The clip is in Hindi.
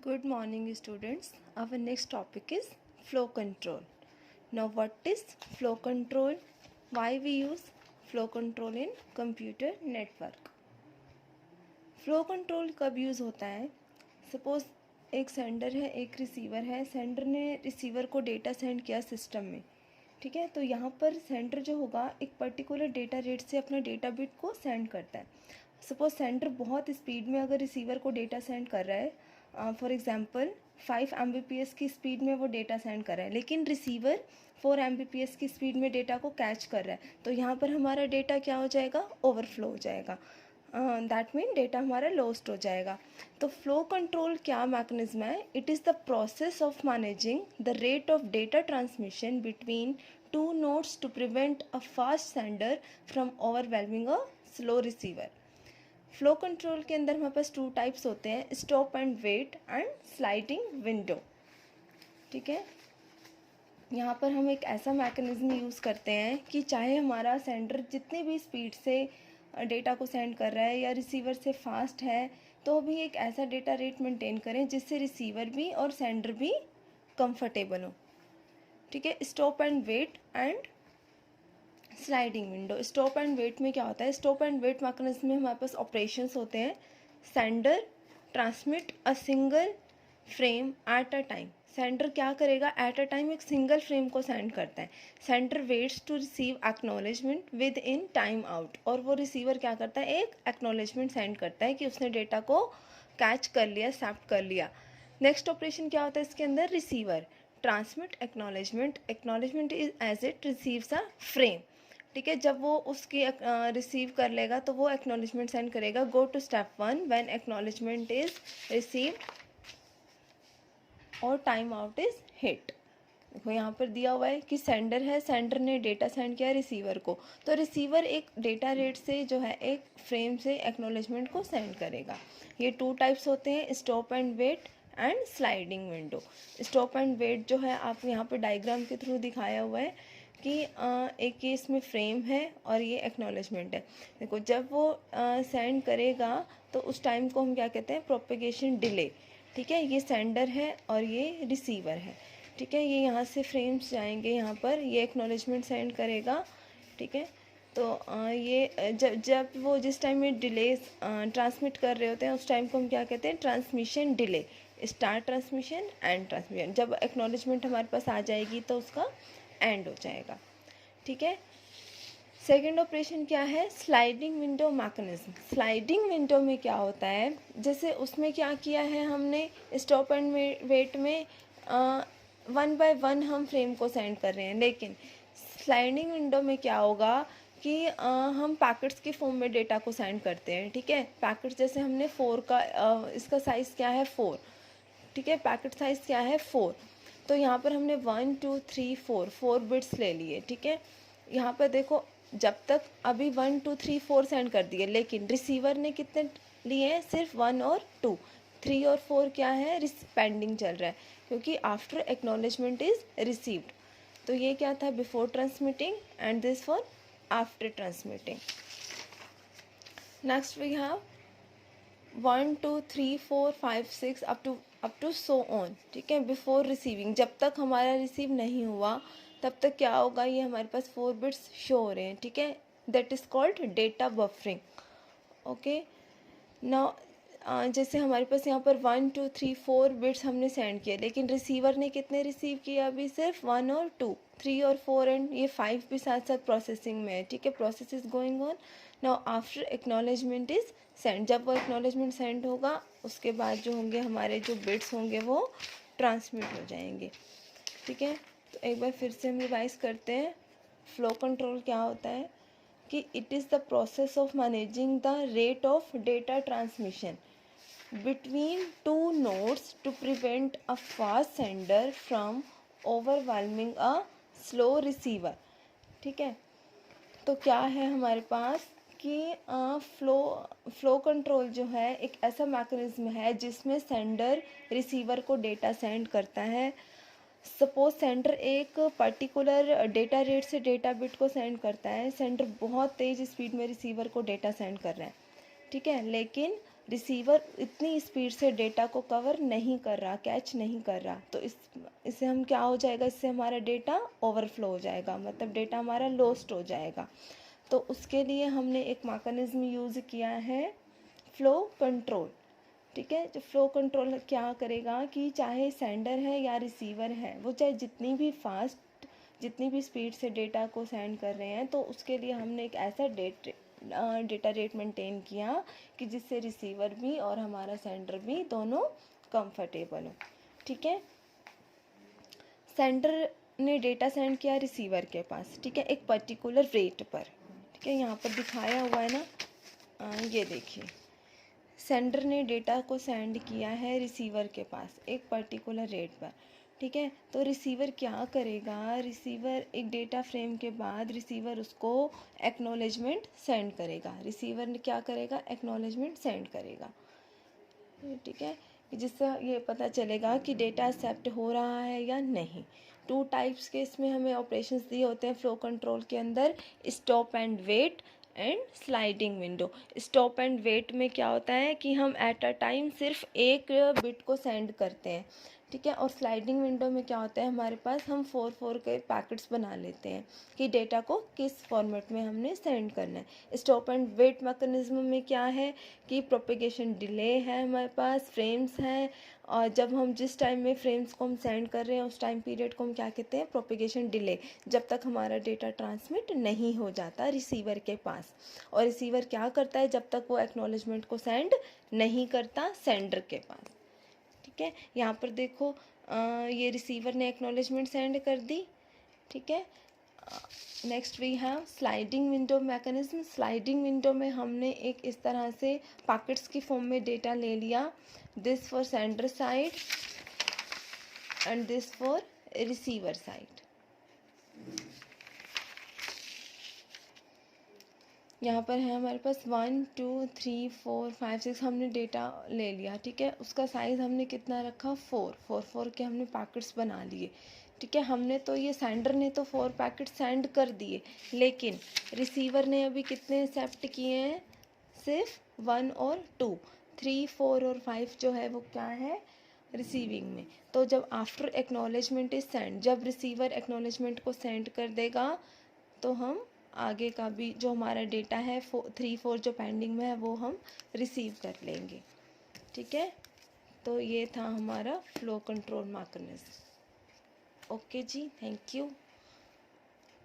Good morning students. Our next topic is flow control. Now what is flow control? Why we use flow control in computer network? Flow control कब यूज़ होता है? सपोज़ एक सेंडर है, एक रिसीवर है. सेंडर ने रिसीवर को डेटा सेंड किया सिस्टम में, ठीक है. तो यहाँ पर सेंडर जो होगा एक पर्टिकुलर डेटा रेट से अपना डेटा बिट को सेंड करता है. सपोज सेंडर बहुत स्पीड में अगर रिसीवर को डेटा सेंड कर रहा है, फॉर एग्जांपल 5 Mbps की स्पीड में वो डेटा सेंड कर रहा है, लेकिन रिसीवर 4 Mbps की स्पीड में डेटा को कैच कर रहा है, तो यहाँ पर हमारा डेटा क्या हो जाएगा? ओवरफ्लो हो जाएगा. दैट मीन डेटा हमारा लॉस्ट हो जाएगा. तो फ्लो कंट्रोल क्या मैकेनिज्म है? It is the process of managing the rate of data transmission between two nodes to prevent a fast sender from overwhelming a slow receiver. Flow control के अंदर हमारे पास 2 टाइप्स होते हैं, stop and wait and sliding window. ठीक है. यहाँ पर हम एक ऐसा मैकेनिज्म यूज़ करते हैं कि चाहे हमारा सेंडर जितनी भी स्पीड से डेटा को सेंड कर रहा है या रिसीवर से फास्ट है, तो भी एक ऐसा डेटा रेट मेंटेन करें जिससे रिसीवर भी और सेंडर भी कंफर्टेबल हो. ठीक है. Stop and wait and sliding window. Stop and wait में क्या होता है? स्टॉप एंड वेट मैकेनिज्म में हमारे पास ऑपरेशंस होते हैं. Sender transmit a single frame at a time. Sender क्या करेगा? एट अ टाइम एक सिंगल फ्रेम को सेंड करता है. Sender waits to receive acknowledgement within time out. और वो रिसीवर क्या करता है? एक एक्नॉलेजमेंट सेंड करता है कि उसने डेटा को कैच कर लिया, एक्सेप्ट कर लिया. नेक्स्ट ऑपरेशन क्या होता है इसके अंदर? Receiver transmit acknowledgement. Acknowledgement is as it receives a frame. ठीक है. जब वो उसकी रिसीव कर लेगा तो वो एक्नॉलेजमेंट सेंड करेगा. Go to step 1 when acknowledgement is received और टाइम आउट इज हिट. देखो यहाँ पर दिया हुआ है कि सेंडर है, सेंडर ने डेटा सेंड किया रिसीवर को, तो रिसीवर एक डेटा रेट से जो है एक फ्रेम से एक्नॉलेजमेंट को सेंड करेगा. ये 2 टाइप्स होते हैं, stop and wait and sliding window. Stop and wait जो है आप यहाँ पर डायग्राम के थ्रू दिखाया हुआ है कि एक केस में फ्रेम है और ये एक्नॉलेजमेंट है. देखो जब वो सेंड करेगा तो उस टाइम को हम क्या कहते हैं? Propagation delay. ठीक है. ये सेंडर है और ये रिसीवर है. ठीक है. ये यहाँ से फ्रेम्स जाएंगे, यहाँ पर ये एक्नॉलेजमेंट सेंड करेगा. ठीक है. तो ये जब वो जिस टाइम में डिले ट्रांसमिट कर रहे होते हैं उस टाइम को हम क्या कहते हैं? Transmission delay. Start transmission, and transmission. जब एक्नॉलेजमेंट हमारे पास आ जाएगी तो उसका एंड हो जाएगा. ठीक है. सेकेंड ऑपरेशन क्या है? Sliding window mechanism. Sliding window में क्या होता है? जैसे उसमें क्या किया है हमने, स्टॉप एंड वेट में 1 by 1 हम फ्रेम को सेंड कर रहे हैं, लेकिन स्लाइडिंग विंडो में क्या होगा कि हम पैकेट्स के फॉर्म में डेटा को सेंड करते हैं. ठीक है. पैकेट्स जैसे हमने 4 का इसका साइज़ क्या है? 4. ठीक है. पैकेट साइज़ क्या है? 4. तो यहाँ पर हमने 1 2 3 4 बिट्स ले लिए. ठीक है. यहाँ पर देखो जब तक अभी 1 2 3 4 सेंड कर दिए, लेकिन रिसीवर ने कितने लिए हैं? सिर्फ 1 और 2. 3 और 4 क्या है? पेंडिंग चल रहा है, क्योंकि आफ्टर एक्नॉलेजमेंट इज रिसीव्ड. तो ये क्या था? Before transmitting, and this for after transmitting. Next we have 1 2 3 4 5 6 up to so on. ठीक है. बिफोर रिसीविंग, जब तक हमारा रिसीव नहीं हुआ तब तक क्या होगा? ये हमारे पास 4 बिट्स शो हो रहे हैं. ठीक है. That is called data buffering. Okay. Now जैसे हमारे पास यहाँ पर 1 2 3 4 बिट्स हमने सेंड किए, लेकिन रिसीवर ने कितने रिसीव किए? अभी सिर्फ 1 और 2. 3 और 4 एंड ये 5 भी साथ साथ प्रोसेसिंग में है. ठीक है. Process is going on. Now after acknowledgement is send. जब वो एक्नॉलेजमेंट सेंड होगा उसके बाद जो होंगे हमारे जो बिट्स होंगे वो ट्रांसमिट हो जाएंगे. ठीक है. तो एक बार फिर से हम रिवाइज करते हैं. फ्लो कंट्रोल क्या होता है कि it is the process of managing the rate of data transmission between two nodes to prevent a fast sender from overwhelming a slow receiver. ठीक है. तो क्या है हमारे पास कि फ्लो कंट्रोल जो है एक ऐसा मैकेनिज्म है जिसमें सेंडर रिसीवर को डेटा सेंड करता है. सपोज सेंडर एक पर्टिकुलर डेटा रेट से डेटा बिट को सेंड करता है. सेंडर बहुत तेज़ स्पीड में रिसीवर को डेटा सेंड कर रहा है. ठीक है. लेकिन रिसीवर इतनी स्पीड से डेटा को कवर नहीं कर रहा, कैच नहीं कर रहा, तो इससे हम क्या हो जाएगा, इससे हमारा डेटा ओवरफ्लो हो जाएगा, मतलब डेटा हमारा लॉस्ट हो जाएगा। तो उसके लिए हमने एक मैकेनिज्म यूज़ किया है, फ्लो कंट्रोल। ठीक है, जो फ्लो कंट्रोल क्या करेगा कि चाहे सेंडर है या रिसीवर है, वो चाहे जितनी भी स्पीड से डेटा को सेंड कर रहे हैं, तो उसके लिए हमने एक ऐसा डेटा रेट मेंटेन किया कि जिससे रिसीवर भी और हमारा सेंडर भी दोनों कंफर्टेबल हो। ठीक है, सेंडर ने डेटा सेंड किया रिसीवर के पास, ठीक है, एक पर्टिकुलर रेट पर। ठीक है, यहाँ पर दिखाया हुआ है ना, ये देखिए, सेंडर ने डेटा को सेंड किया है रिसीवर के पास एक पर्टिकुलर रेट पर। ठीक है, तो रिसीवर क्या करेगा, रिसीवर एक डेटा फ्रेम के बाद रिसीवर उसको एक्नॉलेजमेंट सेंड करेगा। रिसीवर ने क्या करेगा, एक्नॉलेजमेंट सेंड करेगा। ठीक है, जिससे ये पता चलेगा कि डेटा एक्सेप्ट हो रहा है या नहीं। 2 टाइप्स के इसमें हमें ऑपरेशंस दिए होते हैं फ्लो कंट्रोल के अंदर, stop and wait and sliding window. Stop and wait में क्या होता है कि हम एट अ टाइम सिर्फ एक बिट को सेंड करते हैं। ठीक है, और स्लाइडिंग विंडो में क्या होता है, हमारे पास हम 4 के पैकेट्स बना लेते हैं कि डेटा को किस फॉर्मेट में हमने सेंड करना है। स्टॉप एंड वेट मैकेनिज्म में क्या है कि प्रोपेगेशन डिले है, हमारे पास फ्रेम्स हैं, और जब हम जिस टाइम में फ्रेम्स को हम सेंड कर रहे हैं उस टाइम पीरियड को हम क्या कहते हैं, प्रोपेगेशन डिले, जब तक हमारा डेटा ट्रांसमिट नहीं हो जाता रिसीवर के पास। और रिसीवर क्या करता है, जब तक वो एक्नॉलेजमेंट को सेंड नहीं करता सेंडर के पास। ठीक है, यहाँ पर देखो, ये रिसीवर ने एक्नॉलेजमेंट सेंड कर दी। ठीक है, next we have sliding window mechanism. Sliding window में हमने एक इस तरह से पैकेट्स की फॉर्म में डेटा ले लिया, this for sender side and this for receiver side. यहाँ पर है हमारे पास 1 2 3 4 5 6 हमने डेटा ले लिया। ठीक है, उसका साइज़ हमने कितना रखा, 4 के हमने पैकेट्स बना लिए। ठीक है, हमने तो ये सेंडर ने तो 4 पैकेट सेंड कर दिए, लेकिन रिसीवर ने अभी कितने एक्सेप्ट किए हैं, सिर्फ 1 और 2। 3 4 और 5 जो है वो क्या है, रिसीविंग में। तो जब आफ्टर एक्नॉलेजमेंट इज सेंड, जब रिसीवर एक्नॉलेजमेंट को सेंड कर देगा, तो हम आगे का भी जो हमारा डेटा है 3 4 जो पेंडिंग में है वो हम रिसीव कर लेंगे। ठीक है, तो ये था हमारा फ्लो कंट्रोल मैकेनिज्म। ओके जी, थैंक यू।